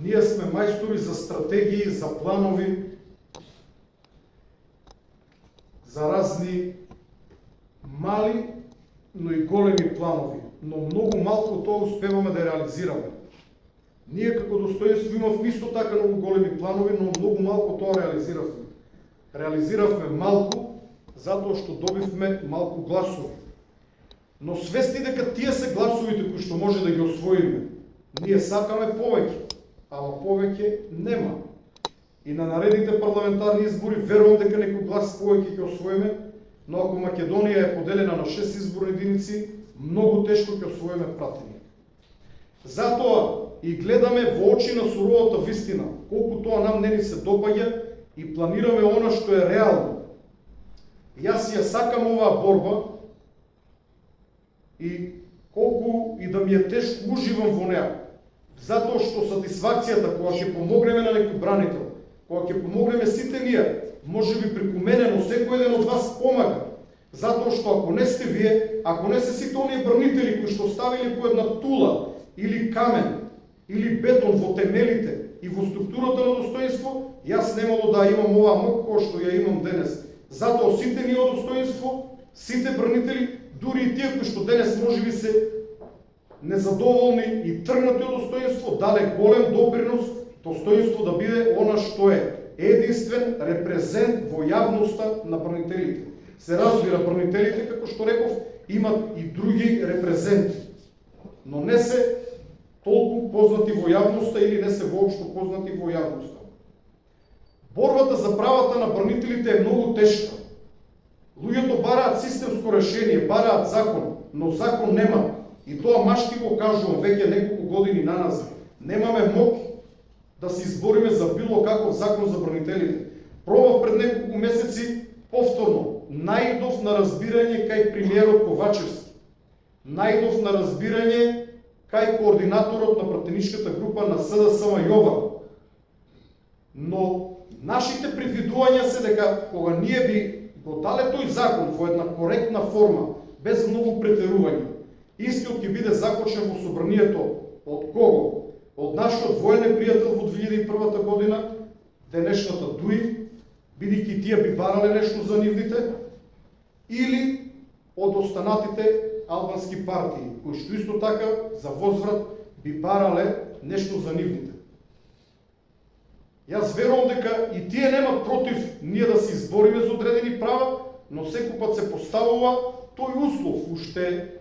Ние сме мајстори за стратегии, за планови, за разни мали, но и големи планови. Но многу малку тоа успеваме да реализираме. Ние како достоинство имавме исто така многу големи планови, но многу малку тоа реализиравме. Реализиравме малку, затоа што добивме малку гласови. Но свесни дека тие се гласовите кои што може да ги освоиме. Ние сакаме повеќе, ама повеќе нема. И на наредните парламентарни избори верувам дека некој глас повеќе ќе освоиме, но ако Македонија е поделена на 6 изборни единици, многу тешко ќе освоиме пратење. Затоа и гледаме во очи на суровата вистина, колку тоа нам не ни се допаѓа и планираме она што е реално. Јас ја сакам оваа борба и колку и да ми е тешко уживам во неа. Затоа што сатисфакцијата кога ќе помогнеме на некој бранител, кога ќе помогнеме сите ние, може би преку мене, но секој еден од вас помага. Затоа што ако не сте вие, ако не се сите оние бранители кои што ставили по една тула или камен или бетон во темелите и во структурата на достоинство, јас немало да имам оваа мок која што ја имам денес. Затоа сите ние од достоинство, сите бранители, дури и тие кои што денес можеби се незадоволни и тргнати од достоинство, даде голем допринос достоинство да биде она што е единствен репрезент во јавноста на бранителите. Се разбира, бранителите, како што реков, имат и други репрезенти, но не се толку познати во јавноста или не се воопшто познати во јавноста. Борбата за правата на бранителите е многу тешка. Луѓето бараат системско решение, бараат закон, но закон нема. И тоа машки го кажувам веќе неколку години наназад. Немаме мок да се избориме за било каков закон за бранителите. Пробав пред неколку месеци повторно. Најдов на разбирање кај премиерот Ковачевски. Најдов на разбирање кај координаторот на пратеничката група на СДСМ Јован. Но нашите предвидувања се дека кога ние би го дале тој закон во една коректна форма, без многу претерување, истиот ќе биде закочен во собранието од кого? Од нашиот военен пријател во 2001 година, денешната ДУИ, бидејќи тие би барале нешто за нивните, или од останатите албански партии, кои што исто така за возврат би барале нешто за нивните. Јас верувам дека и тие немат против ние да се избориме за одредени права, но секој пат се поставува тој услов, уште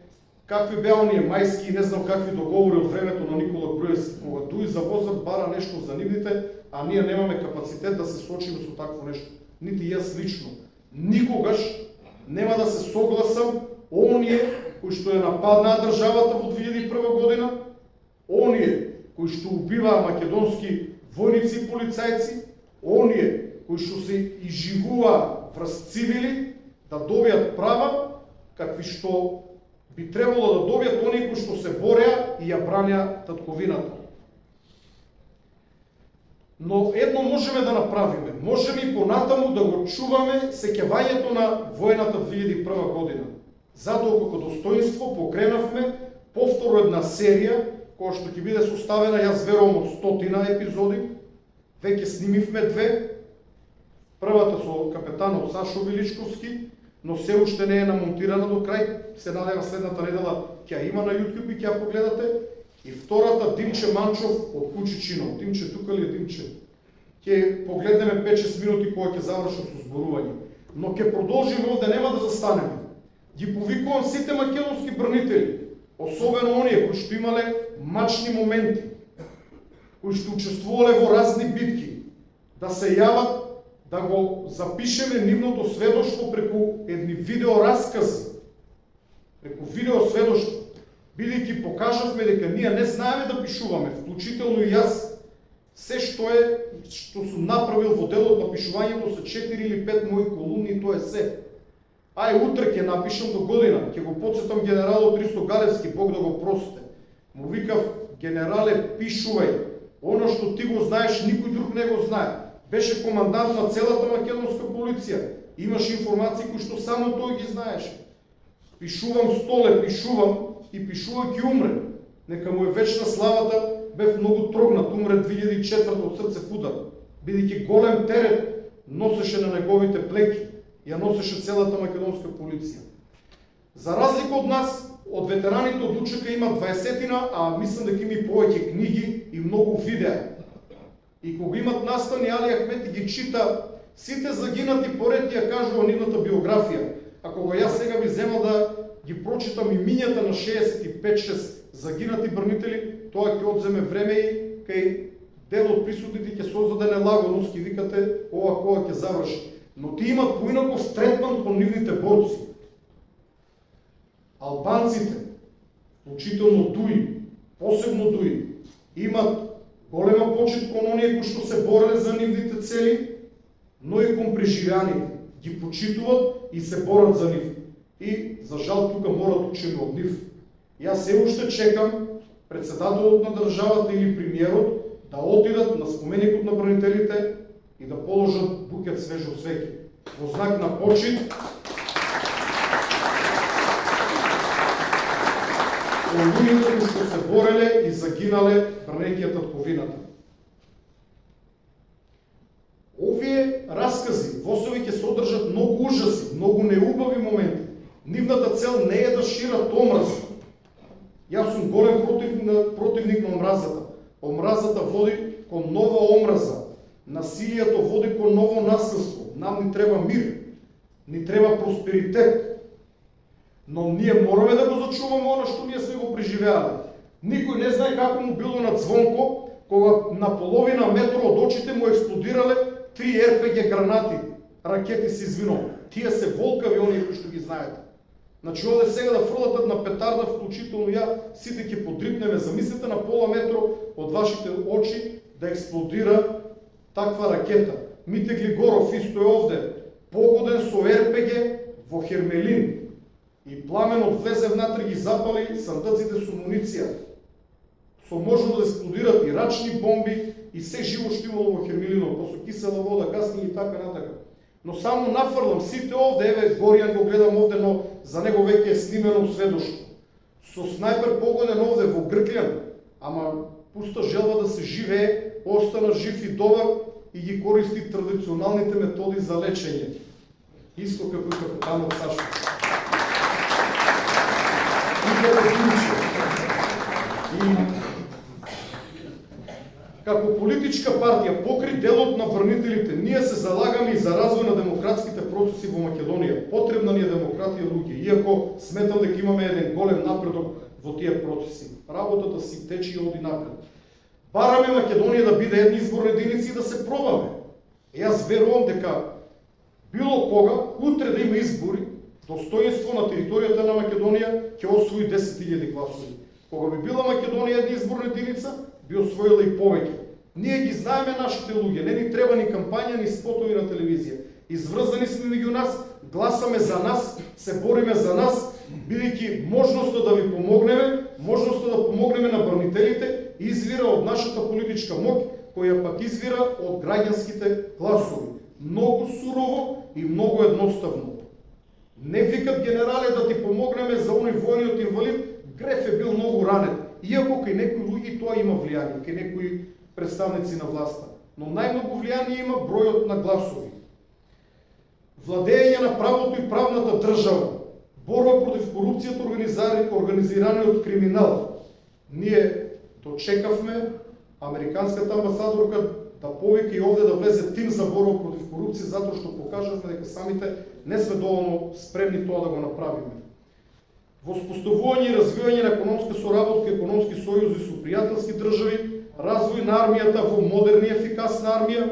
какви беа оние мајски и не знам какви договори од времето на Никола Груевски, кога ДУИ за возврат бара нешто за нивните, а ние немаме капацитет да се сочиме со такво нешто. Нити јас лично. Никогаш нема да се согласам оние кои што ја нападнаа државата во 2001 година, оние кои што убиваа македонски војници и полицајци, оние кои што се изживуваа врз цивили, да добијат права какви што би требало да добијат оние кои што се бореа и ја бранеа татковината. Но едно можеме да направиме. Можеме и понатаму да го чуваме сеќавањето на војната 2001 година. Затоа како достоинство покренавме повторно една серија која што ќе биде составена, јас верувам, од 100 епизоди. Веќе снимивме 2. Првата со капетанот Сашо Величковски, но се уште не е намонтирана до крај. Се надевам следната недела ќе ја има на YouTube и ќе ја погледате. И втората Димче Манчов од Кучичино. Димче тука ли е Димче? Ќе погледнеме 5-6 минути кога ќе завршат со зборување. Но ќе продолжиме овде, нема да застанеме. Ги повикувам сите македонски бранители, особено оние кои што имале мачни моменти, кои што учествувале во разни битки, да се јават, да го запишеме нивното сведоштво преку едни видеоразкази, преку видеосведоштво, бидејќи покажавме дека ние не знаеме да пишуваме, вклучително и јас. Се што сум направил во делот на пишувањето се 4 или 5 мои колумни и тоа е се. Ај, утре ќе напишам до година, ќе го потсетам генералот Ристо Галевски, Бог да го прости. Му викав, генерале, пишувај, оно што ти го знаеш, никој друг не го знае. Беше командант на целата македонска полиција. Имаш информации кои што само тој ги знаеше. Пишувам, Столе, пишувам и пишувајќи умрем. Нека му е вечна славата бев многу трогнат, умре 2004 од срцев удар, бидејќи голем терет носеше на неговите плеки, ја носеше целата македонска полиција. За разлика од нас, од ветераните од УЧК има 20-тина, а мислам дека има и повеќе книги и многу видеа. И кога имат настани, Али Ахмети ги чита сите загинати поред ја кажува нивната биографија. А кога јас сега би земал да ги прочитам имињата на 65-6 загинати бранители, тоа ќе одземе време и кај дел од присудите ќе создаде нелагодност, ќе викате ова кога ќе заврши. Но ти имат поинаков третман кон нивните борци. Албанците, вклучително Дуи, посебно Дуи, имат голема почит кон оние кои што се бореле за нивните цели, но и кон преживеаните. Ги почитуват и се борат за нив. И, за жал, тука морат учени од нив. Јас се уште чекам председателот на државата или премиерот да отидат на споменикот на бранителите и да положат букет свежо цвеќе. Во знак на почит кон луѓето кои што се бореле и загинале бранејќи татковината. Овие раскази во себе ќе содржат многу ужаси, многу неубави моменти. Нивната цел не е да шират омраза. Јас сум голем противник на омразата. Омразата води кон нова омраза. Насилието води кон ново насилство. Нам ни треба мир, ни треба просперитет. Но ние мораме да го зачуваме оно што ние сме го преживеале. Никој не знае како му било на Звонко, кога на половина метро од очите му експлодирале 3 РПГ гранати, ракети се извино. Тие се волкави оние кои што ги знаете. Значи оде сега да фрлатат на петарда, вклучително ја, сите ќе подрипнеме. Замислете на пола метро од вашите очи да експлодира таква ракета. Мите Глигоров исто е овде, погоден со РПГ во Хермелин. И пламенот влезе внатре, ги запали сандаците со муниција. Со можно да експлодират и рачни бомби и се живо што имало во Хермелинот, па со кисела вода, гасни и така натака. Но само нафрлам сите овде, еве Горијан го гледам овде, но за него веќе е снимено сведоштво. Со снайпер погоден овде во Грклјан, ама пуста желба да се живее, остана жив и добар и ги користи традиционалните методи за лечење. Исто како и капитанот Сашо. И како политичка партија, покри делот на бранителите, ние се залагаме и за развој на демократските процеси во Македонија. Потребна ни е демократија, луѓе, иако сметам дека имаме еден голем напредок во тие процеси. Работата си тече и оди напред. Бараме Македонија да биде една изборна единица и да се пробаме. Јас верувам дека било кога, утре да има избори, достоинство на територијата на Македонија ќе освои 10.000 гласови. Кога би била Македонија една изборна единица, би освоила и повеќе. Ние ги знаеме нашите луѓе, не ни треба ни кампања, ни спотови на телевизија. Изврзани сме меѓу нас, гласаме за нас, се бориме за нас, бидејќи можноста да ви помогнеме, можноста да помогнеме на бранителите, извира од нашата политичка моќ, која пак извира од граѓанските гласови. Многу сурово и многу едноставно. Не викат генерале да ти помогнеме за оној војниот инвалид, Греф е бил многу ранен. Иако кај некои луѓе тоа има влијание, кај некои представници на власта. Но најмногу влијание има бројот на гласови. Владење на правото и правната држава, борба против корупцијата, организираниот криминал. Ние дочекавме американската амбасадорка да повика и овде да влезе тим за борба против корупција, затоа што покажавме дека самите не сме доволно спремни тоа да го направиме. Воспоставување и развивање на економска соработка, економски сојузи со пријателски држави, развој на армијата во модерна и ефикасна армија,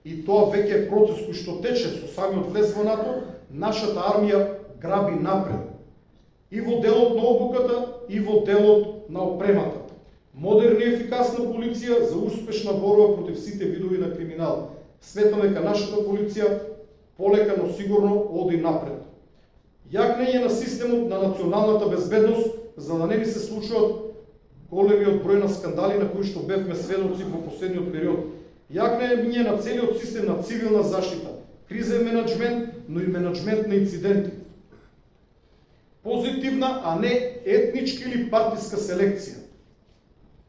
и тоа веќе е процес кој што тече со самиот влез во НАТО, нашата армија граби напред. И во делот на обуката, и во делот на опремата. Модерна и ефикасна полиција за успешна борба против сите видови на криминал. Сметаме дека нашата полиција полека, но сигурно оди напред. Јакнење на системот на националната безбедност, за да не ни се случуваат големиот број на скандали на кои што бевме сведоци во последниот период. Јакнење на целиот систем на цивилна заштита, кризен менеджмент, но и менеджмент на инциденти. Позитивна, а не етничка или партиска селекција.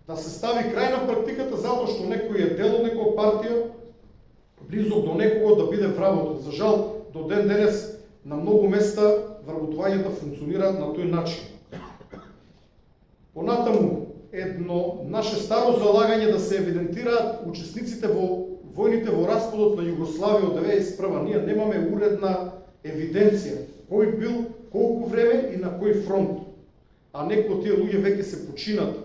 да се стави крај на практиката затоа што некој е дел од некоја партија, близок до некого да биде вработен. За жал, до ден денес на многу места вработувањата функционираат на тој начин. Понатаму, едно наше старо залагање да се евидентираат учесниците во војните во распадот на Југославија од 1991. Ние немаме уредна евиденција кој бил, колку време и на кој фронт. А некои од тие луѓе веќе се починат.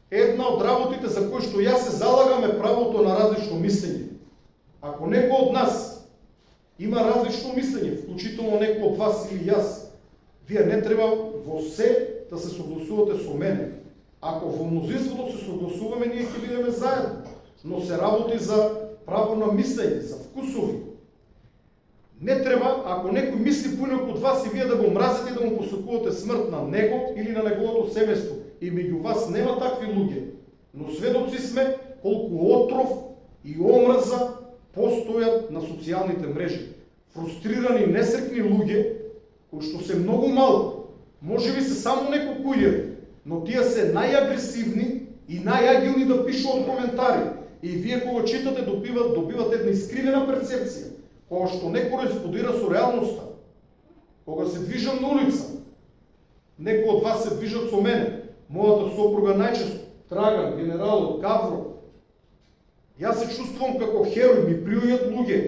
Една од работите за кои што јас се залагам е правото на различно мислење. Ако некој од нас има различно мислење, вклучително некој од вас или јас, вие не треба во се да се согласувате со мене. Ако во мнозинството се согласуваме, ние ќе бидеме заедно, но се работи за право на мислење, за вкусови. Не треба, ако некој мисли поинак од вас и вие да го мразите и да му посакувате смрт на него или на неговото семејство. И меѓу вас нема такви луѓе, но сведоци сме колку отров и омраза постојат на социјалните мрежи. Фрустрирани, несрекни луѓе, кои што се многу малку, можеби се само неколку илјади, но тие се најагресивни и најагилни да пишуваат коментари. И вие кога читате добивате една искривена перцепција, кога што не кореспондира со реалноста. Кога се движам на улица, некои од вас се движат со мене, мојата сопруга најчесто, Траган, генералот, Гавро. Јас се чувствувам како херој, ми пријујат луѓе,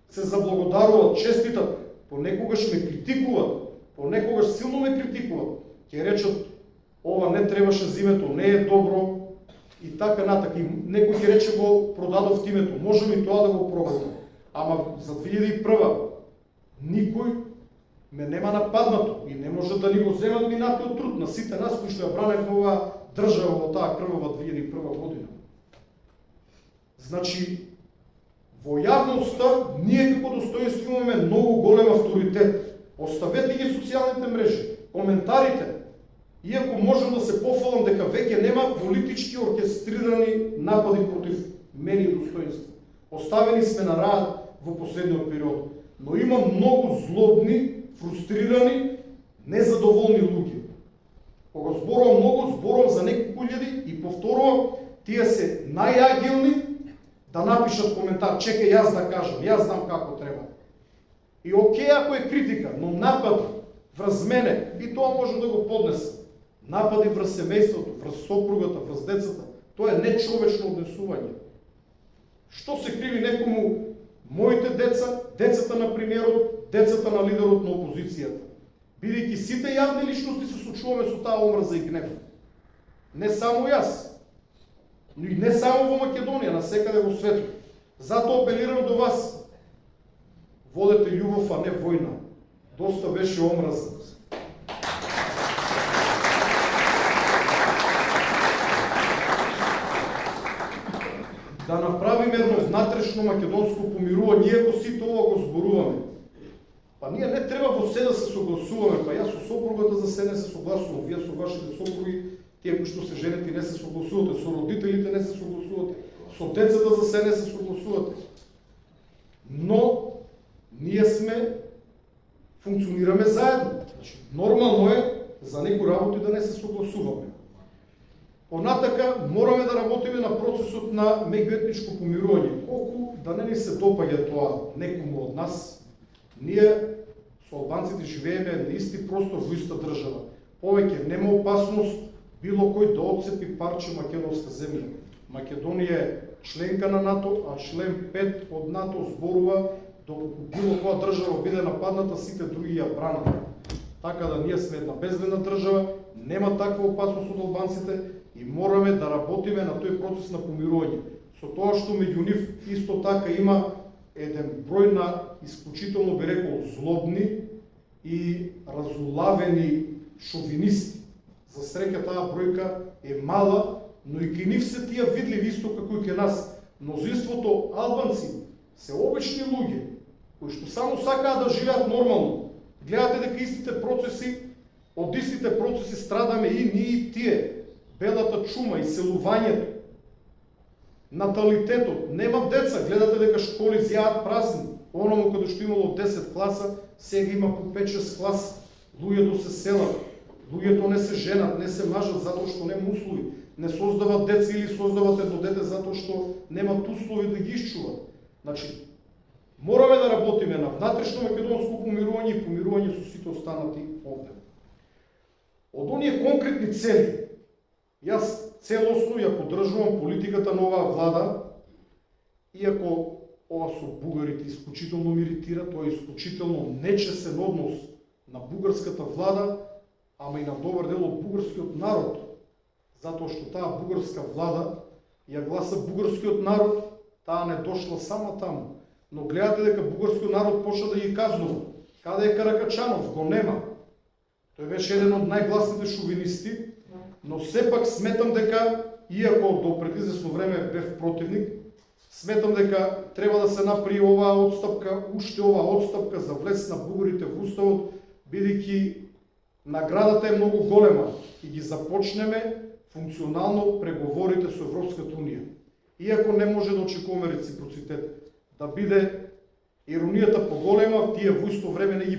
се заблагодаруват, честитат, понекогаш ме критикуват, понекогаш силно ме критикуват, ќе речат ова не требаше зимето, не е добро и така натака. И некој ќе рече го продадов името, можем и тоа да го пробаме. Ама за 2001 никој ме нема нападнато и не може да ни го земат минатиот труд на сите нас кои што ја браневме оваа држава во таа крвава 2001 година. Значи, во јавноста ние како достоинство имаме многу голем авторитет. Оставете ги социјалните мрежи, коментарите. Иако можам да се пофалам дека веќе нема политички оркестрирани напади против мене и достоинство. Оставени сме на раат во последниот период. Но има многу злобни, фрустрирани, незадоволни луѓе. Кога зборувам за неколку илјади и повторувам, тие се најагилни да напишат коментар, чекај јас да кажам, јас знам како треба. И окей ако е критика, но напади врз мене, и тоа можем да го поднесам. Напади врз семејството, врз сопругата, врз децата, тоа е нечовечно однесување. Што се криви некому моите деца, децата на премиерот, децата на лидерот на опозицијата? Бидејќи сите јавни личности се сочуваме со таа омраза и гнев. Не само јас, но и не само во Македонија, насекаде во светот. Затоа апелирам до вас. Водете љубов, а не војна. Доста беше омраза. Да направиме едно внатрешно македонско помирување, иако сите ова го зборуваме. Па ние не треба во се да се согласуваме, па јас со сопругата за се не се согласувам, вие со вашите сопруги, тие кои што се женете не се согласувате, со родителите не се согласувате, со децата за се не се согласувате. Но ние функционираме заедно. Значи, нормално е за некои работи да не се согласуваме. Понатака мораме да работиме на процесот на меѓуетничко помирување. Колку да не ни се допаѓа тоа некому од нас, ние со албанците живееме на исти простор во иста држава. Повеќе нема опасност било кој да отцепи парче македонска земја. Македонија е членка на НАТО, а член 5 од НАТО зборува доколку било која држава биде нападната, сите други ја бранат. Така да ние сме една безбедна држава, нема таква опасност од албанците и мораме да работиме на тој процес на помирување. Со тоа што меѓу нив исто така има еден број на исклучително би рекол злобни и разулавени шовинисти. За среќа таа бројка е мала, но и кај нив се тие видливи исто како и кај нас. Мнозинството албанци се обични луѓе кои што само сакаат да живеат нормално. Гледате дека од истите процеси страдаме и ние и тие. Белата чума, иселувањето, наталитетот, нема деца, гледате дека школи зјаат празни. Оному каде што имало 10 класа, сега има по 5-6 класа. Луѓето се селат, Луѓето не се женат, не се мажат затоа што нема услови. Не создават деца или создават едно дете затоа што немат услови да ги исчуват. Значи, мораме да работиме на внатрешно македонско помирување и помирување со сите останати овде. Од оние конкретни цели, јас целосно ја поддржувам политиката на оваа влада, иако ова со бугарите исклучително ми иритира, тоа е исклучително нечесен однос на бугарската влада, ама и на добар дел од бугарскиот народ, затоа што таа бугарска влада ја гласа бугарскиот народ, таа не дошла сама таму. Но гледате дека бугарскиот народ почна да ги казнува. Каде е Каракачанов? Го нема. Тој беше еден од најгласните шовинисти, но сепак сметам дека, иако до пред известно време бев противник, сметам дека треба да се направи оваа отстапка, уште оваа отстапка за влез на бугарите во уставот, бидејќи наградата е многу голема и ги започнеме функционално преговорите со Европската унија. Иако не може да очекуваме реципроцитет, да биде иронијата поголема, тие во исто време не ги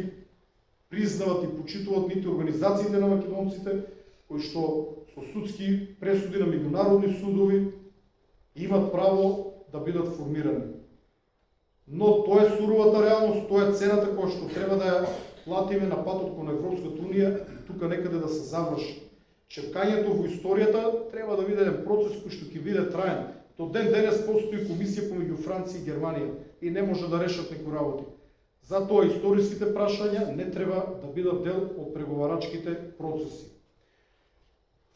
признават и почитуват нити организациите на македонците, кои што со судски пресуди на меѓународни судови имат право да бидат формирани. Но тоа е суровата реалност, тоа е цената која што треба да ја платиме на патот кон Европската унија и тука некаде да се заврши. Чекањето во историјата треба да биде еден процес кој што ќе биде траен. До ден денес постои комисија помеѓу Франција и Германија и не може да решат некои работи. Затоа историските прашања не треба да бидат дел од преговарачките процеси.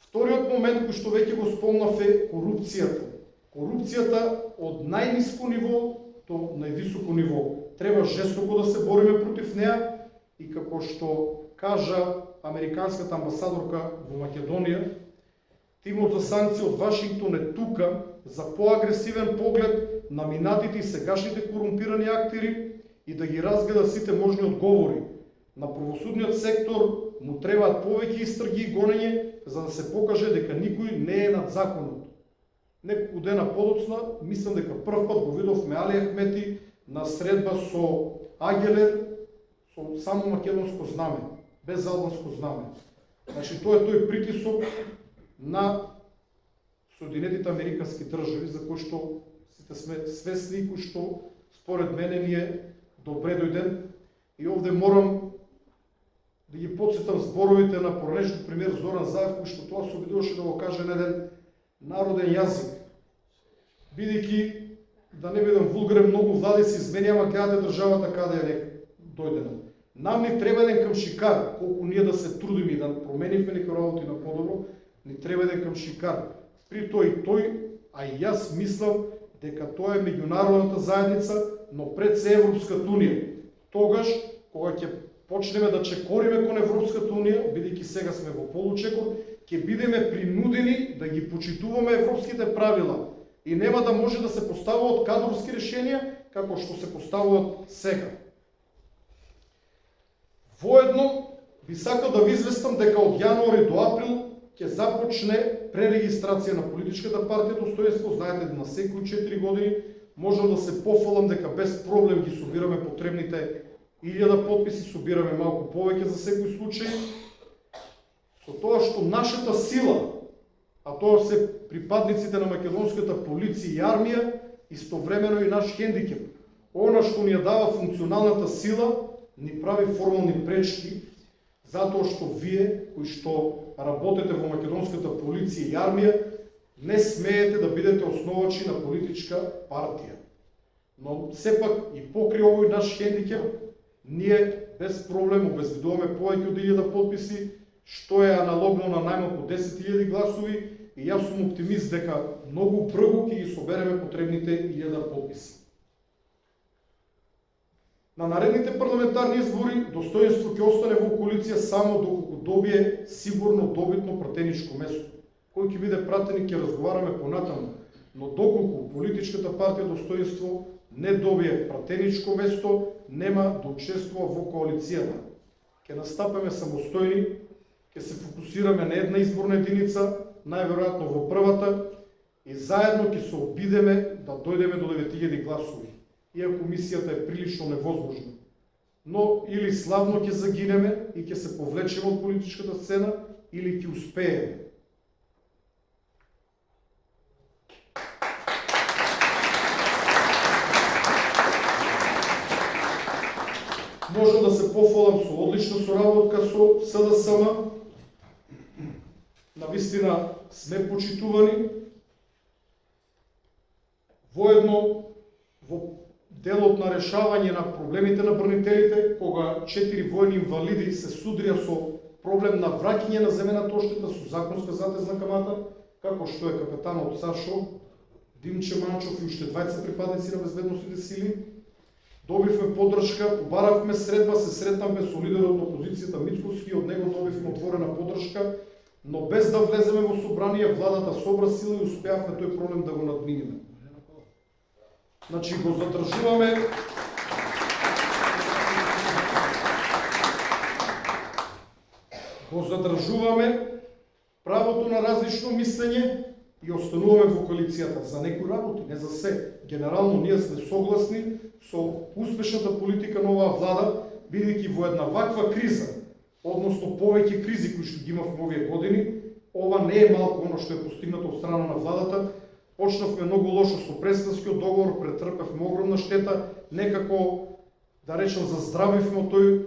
Вториот момент кој што веќе го спомнав е корупцијата. Корупцијата од најниско ниво до највисоко ниво. Треба жестоко да се бориме против неа и како што кажа американската амбасадорка во Македонија, тимот за санкции од Вашингтон е тука за поагресивен поглед на минатите и сегашните корумпирани актери и да ги разгледа сите можни одговори. На правосудниот сектор му требаат повеќе истраги и гонење за да се покаже дека никој не е над законот. Неколку дена подоцна, мислам дека прв пат го видовме Али Ахмети на средба со Агелер со само македонско знаме, без албанско знаме. Значи тоа е тој притисок на Соединетите Американски држави, за кој што сите сме свесни и кој што според мене ни е добре дојден. И овде морам да ги подсетам зборовите на поранешниот премиер Зоран Заев, кој што тоа се обидуваше да го каже на еден народен јазик. Бидејќи, да не бидам вулгарен, многу влади се измени, ама гледате државата каде е дојдена. Нам ни треба еден камшикар, колку ние да се трудиме и да променивме некои работи на подобро, ни треба еден камшикар. При тој, а и јас мислам дека тоа е меѓународната заедница, но пред се Европската унија. Тогаш, кога ќе почнеме да чекориме кон Европската унија, бидејќи сега сме во получекор, ќе бидеме принудени да ги почитуваме европските правила и нема да може да се поставуваат кадровски решенија како што се поставуваат сега. Воедно би сакал да ви известам дека од јануари до април ќе започне пререгистрација на политичката партија Достоинство. Знаете, на секои 4 години можам да се пофалам дека без проблем ги собираме потребните 1000 подписи, собираме малку повеќе за секој случај. Со тоа што нашата сила, а тоа се припадниците на македонската полиција и армија, истовремено и наш хендикеп. Она што ни ја дава функционалната сила, ни прави формални пречки, затоа што вие, кои што работите во македонската полиција и армија, не смеете да бидете основачи на политичка партија. Но сепак и покри овој наш хендикеп, ние без проблем обезбедуваме повеќе од 1000 подписи, што е аналогно на најмалку 10.000 гласови, и јас сум оптимист дека многу брзо ќе ги собереме потребните 1000 подписи. На наредните парламентарни избори Достоинство ќе остане во коалиција само доколку добие сигурно добитно пратеничко место. Кој ќе биде пратеник ќе разговараме понатаму, но доколку политичката партија Достоинство не добие пратеничко место, нема да учествува во коалицијата. Ќе настапаме самостојни, ќе се фокусираме на една изборна единица, најверојатно во првата, и заедно ќе се обидеме да дојдеме до 9000 гласови. Иако мисијата е прилично невозможна. Но или славно ќе загинеме и ќе се повлечеме од политичката сцена, или ќе успееме? Можам да се пофалам со одлична соработка со СДСМ. Навистина сме почитувани. Воедно во делот на решавање на проблемите на бранителите, кога 4 војни инвалиди се судрија со проблем на враќање на земената одштета со законска затезна камата, како што е капетанот Сашо, Димче Манчов и уште двајца припадници на безбедносните сили, добивме поддршка, побаравме средба, се сретнавме со лидерот на опозицијата Мицковски, од него добивме отворена поддршка, но без да влеземе во собрание, владата собра сила и успеавме тој проблем да го надминиме. Значи го задржуваме правото на различно мислење и остануваме во коалицијата за некои работи, не за се. Генерално ние сме согласни со успешната политика на оваа влада, бидејќи во една ваква криза, односно повеќе кризи кои што ги имавме овие години, ова не е малку оно што е постигнато од страна на владата. Почнавме многу лошо со Преспанскиот договор, претрпевме огромна штета, некако, да речем, заздравивме од тој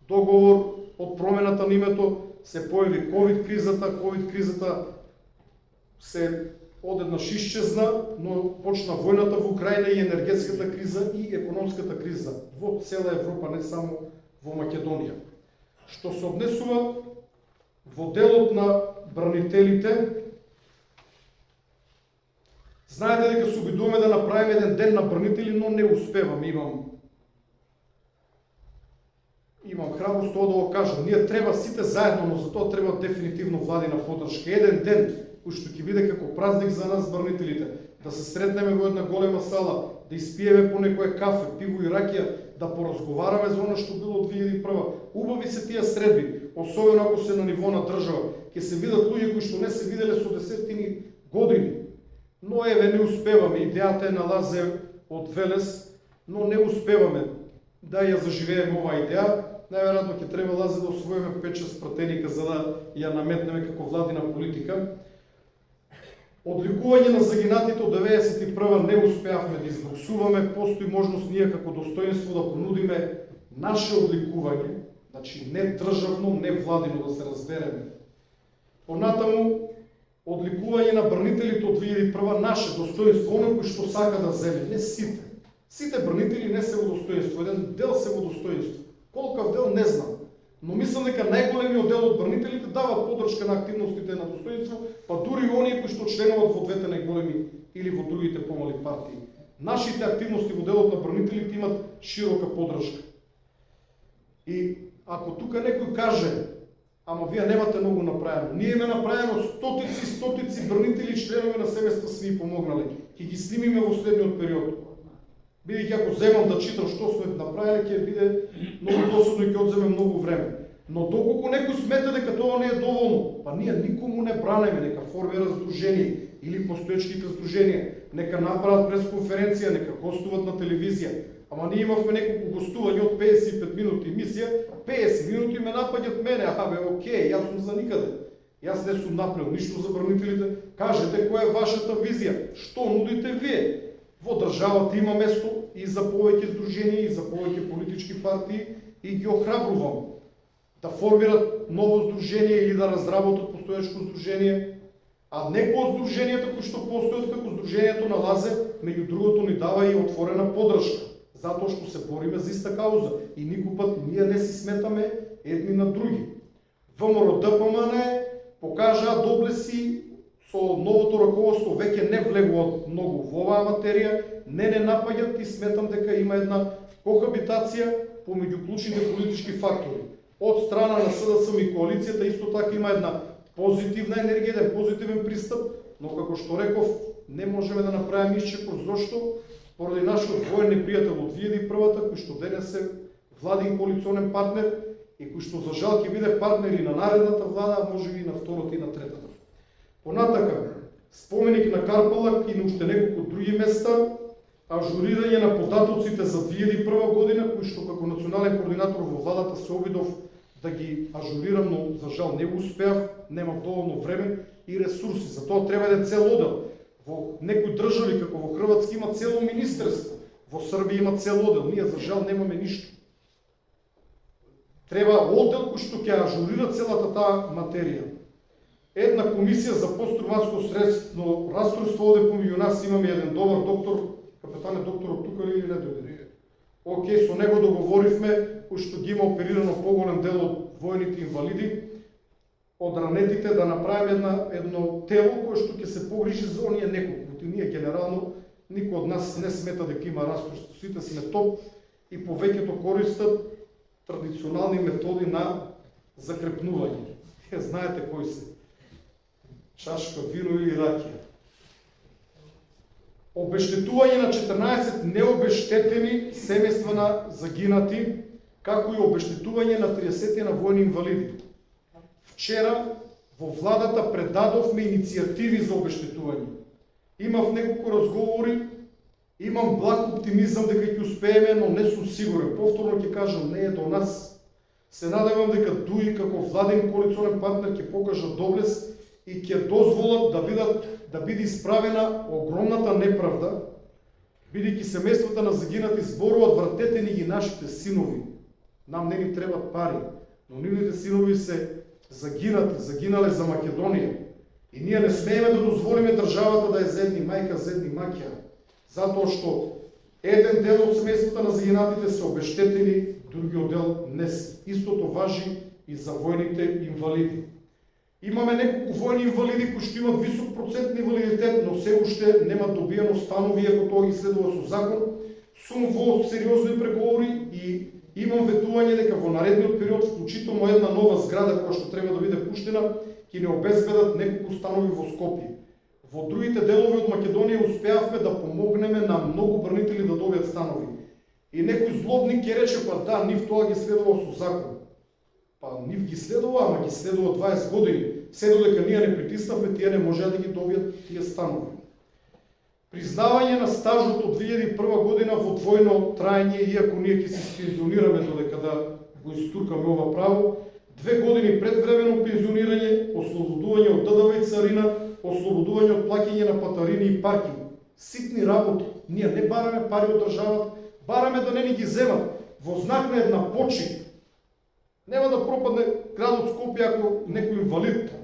договор, од промената на името, се појави ковид кризата се одеднаш исчезна, но почна војната во Украина и енергетската криза и економската криза во цела Европа, не само во Македонија. Што се однесува во делот на бранителите, знаете дека се обидуваме да направиме еден ден на бранители, но не успеваме. Имам храброст тоа да го кажам. Ние треба сите заедно, но за тоа треба дефинитивно владина поддршка. Еден ден кој што ќе биде како празник за нас бранителите, да се сретнеме во една голема сала, да испиеме по некое кафе, пиво и ракија, да поразговараме за она што било 2001. Убави се тие средби, особено ако се на ниво на држава. Ќе се видат луѓе кои што не се виделе со десеттини години. Но еве не успеваме. Идејата е на Лазе од Велес, но не успеваме да ја заживееме оваа идеја. Најверојатно ќе треба Лазе да освоиме 5-6 пратеника за да ја наметнеме како владина политика. Одликување на загинатите од 91-а не успеавме да избоксуваме. Постои можност ние како достоинство да понудиме наше одликување, значи не државно, не владино, да се разбереме. Понатаму, одликување на бранителите од 2001 наше достоинство, оној кој што сака да земе, не сите. Сите бранители не се во достоинство, еден дел се во достоинство. Колкав дел не знам, но мислам дека најголемиот дел од бранителите дава поддршка на активностите на достоинство, па дури и оние кои што членуват во двете најголеми или во другите помали партии. Нашите активности во делот на бранителите имат широка поддршка. И ако тука некој каже, ама вие немате многу направено, ние име направено стотици бранители и членови на семејства сме и помогнале. Ќе ги снимиме во следниот период. Бидејќи ако земам да читам што сме направиле, ќе биде многу досадно и ќе одземе многу време. Но доколку некој смета дека тоа не е доволно, па ние никому не бранеме, нека формира здружение или постоечките здруженија, нека направат пресконференција, нека гостуват на телевизија. Ама ние имавме неколку гостување од 55 минути емисија, 50 минути ме напаѓат мене, окей, јас сум за никаде. Јас не сум направил ништо за бранителите. Кажете која е вашата визија, што нудите вие? Во државата има место и за повеќе здруженија, и за повеќе политички партии, и ги охрабрувам да формират ново здружение или да разработат постоечко здружение. А некои од здруженијата кои што постојат како здружението на Лазе, меѓу другото ни дава и отворена поддршка, затоа што се бориме за иста кауза и никој пат ние не си сметаме едни на други. ВМРО ДПМН покажаа доблеси со новото раководство, веќе не влегуваат многу во оваа материја, не напаѓат и сметам дека има една кохабитација помеѓу клучните политички фактори. Од страна на СДСМ и коалицијата исто така има една позитивна енергија, еден позитивен пристап, но како што реков, не можеме да направиме исчекор, зошто? Поради нашиот воен непријател од 2001-та, кој што денес е владин коалиционен партнер и кој што за жал ќе биде партнер и на наредната влада, а може и на втората и на третата. Понатака, споменик на Карпалак и на уште неколку други места, ажурирање на податоците за 2001 година, кој што како национален координатор во владата се обидов да ги ажурирам, но за жал не го успеав, немав доволно време и ресурси. Затоа треба да е цел одел. Во некои држави, како во Хрватска, има цело министерство. Во Србија има цел одел. Ние за жал немаме ништо. Треба одел кој што ќе ажурира целата таа материја. Една комисија за посттравматско стресно расстройство, оде помеѓу нас имаме еден добар доктор, капетане докторот тука или не дојде? Океј, со него договоривме, кој што ги има оперирано поголем дел од војните инвалиди, од ранетите, да направиме едно тело кое што ќе се погрижи за оние неколку. Ние генерално никој од нас не смета дека има расстройство. Сите сме топ и повеќето користат традиционални методи на закрепнување. Знаете кои се. Чашка вино или ракија. Обештетување на 14 необештетени семејства на загинати, како и обештетување на 30 на војни инвалиди. Вчера во владата предадовме иницијативи за обештетување. Имав неколку разговори, имам благ оптимизам дека ќе успееме, но не сум сигурен. Повторно ќе кажам, не е до нас. Се надевам дека ДУИ како владен коалиционен партнер ќе покажа доблест и ќе дозволат да биде исправена огромната неправда, бидејќи семејствата на загинати зборуваат: вратете ни ги нашите синови. Нам не ни требат пари, но нивните синови се загинале за Македонија. И ние не смееме да дозволиме државата да е зедни мајка, зедни маќа, затоа што еден дел од семејствата на загинатите се обештетени, другиот дел не се. Истото важи и за војните инвалиди. Имаме неколку војни инвалиди кои што имат висок процент на инвалидитет, но се уште немат добиено станови, ако тоа ги следува со закон. Сум во сериозни преговори и имам ветување дека во наредниот период, вклучително една нова зграда која што треба да биде пуштена, ќе не обезбедат неколку станови во Скопје. Во другите делови од Македонија успеавме да помогнеме на многу бранители да добијат станови. И некој злобник ќе рече: па да, нив тоа ги следува со закон. Па нив ги следува, ама ги следува 20 години. Се додека ние не притиснавме, тие не можеа да ги добијат тие станови. Признавање на стажот од 2001 година во двојно траење, иако ние ќе се пензионираме додека да го истуркаме ова право, 2 години предвремено пензионирање, ослободување од ДДВ и царина, ослободување од плаќање на патарини и паркинг. Ситни работи. Ние не бараме пари од државата, бараме да не ни ги земат во знак на една почит. Нема да пропадне градот Скопје ако некој инвалид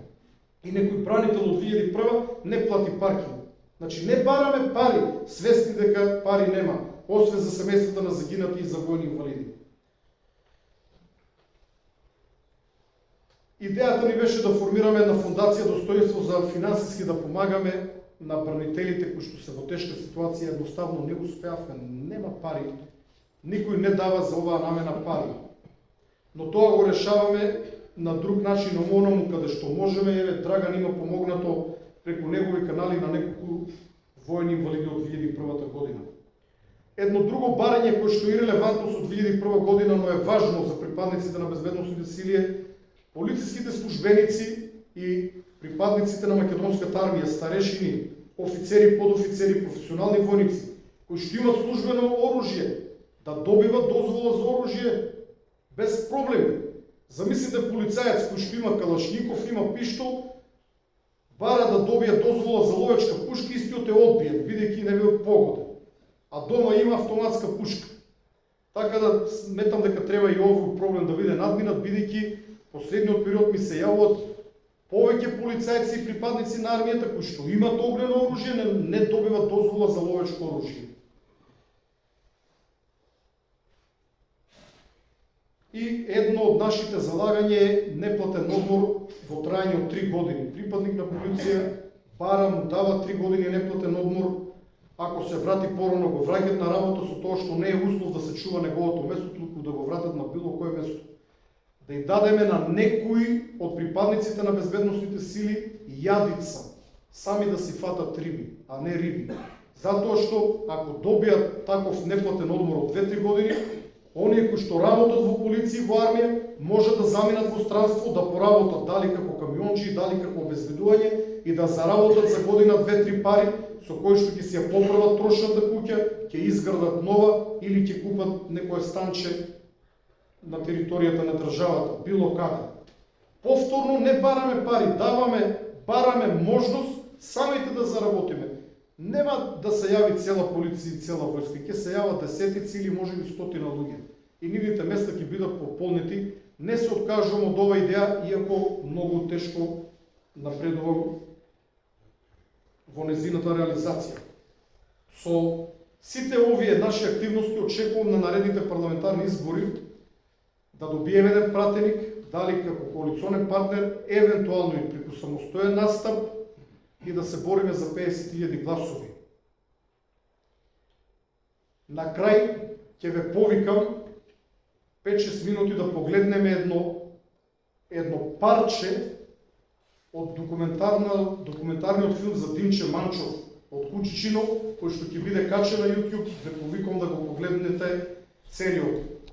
и некој бранител од 2001 не плати паркинг. Значи не бараме пари, свесни дека пари нема, освен за семејствата на загинати и за војни инвалиди. Идејата ни беше да формираме една фондација Достоинство за финансиски да помагаме на бранителите кои што се во тешка ситуација. Едноставно не успеавме, нема пари, никој не дава за оваа намена пари. Но тоа го решаваме на друг начин, оному каде што можеме. Еве, Драган има помогнато преку негови канали на неколку војни инвалиди од 2001 година. Едно друго барање кое што е релевантно со 2001 година, но е важно за припадниците на безбедносните сили, е полициските службеници и припадниците на македонската армија, старешини, офицери, подофицери, професионални војници, кои што имат службено оружје, да добиват дозвола за оружје без проблеми. Замислите полицаец кој што има калашников, има пиштол, бара да добие дозвола за ловечка пушка, истиот е одбиен, бидејќи не бил погоден. А дома има автоматска пушка. Така да сметам дека треба и овој проблем да биде надминат, бидејќи последниот период ми се јавуват повеќе полицајци и припадници на армијата кои што имат огнено оружје, не добиват дозвола за ловечко оружје. И едно од нашите залагања е неплатен одмор во трајање од 3 години. Припадник на полиција бара, му дава 3 години неплатен одмор. Ако се врати порано, го враќат на работа, со тоа што не е услов да се чува неговото место, туку да го вратат на било кое место. Да им дадеме на некои од припадниците на безбедносните сили јадица, сами да си фатат риби, а не риби. Затоа што ако добијат таков неплатен одмор од 2-3 години, оние кои што работат во полиција и во армија може да заминат во странство, да поработат дали како камионџи, дали како обезбедување и да заработат за година 2-3 пари со кои што ќе си ја поправат трошната куќа, ќе изградат нова или ќе купат некое станче на територијата на државата, било каде. Повторно не бараме пари, бараме можност самите да заработиме. Нема да се јави цела полиција и цела војска, ќе се јават десетици или можеби стотина луѓе. И нивните места ќе бидат пополнети. Не се откажувам од ова идеја, иако многу тешко напредувам во незината реализација. Со сите овие наши активности очекувам на наредните парламентарни избори да добиеме еден пратеник, дали како коалиционен партнер, евентуално и преку самостоен настап, и да се бориме за 50.000 гласови. На крај ќе ве повикам 5-6 минути да погледнеме едно парче од документарниот филм за Димче Манчов од Кучичино, кој што ќе биде качен на YouTube, ве повикам да го погледнете целиот.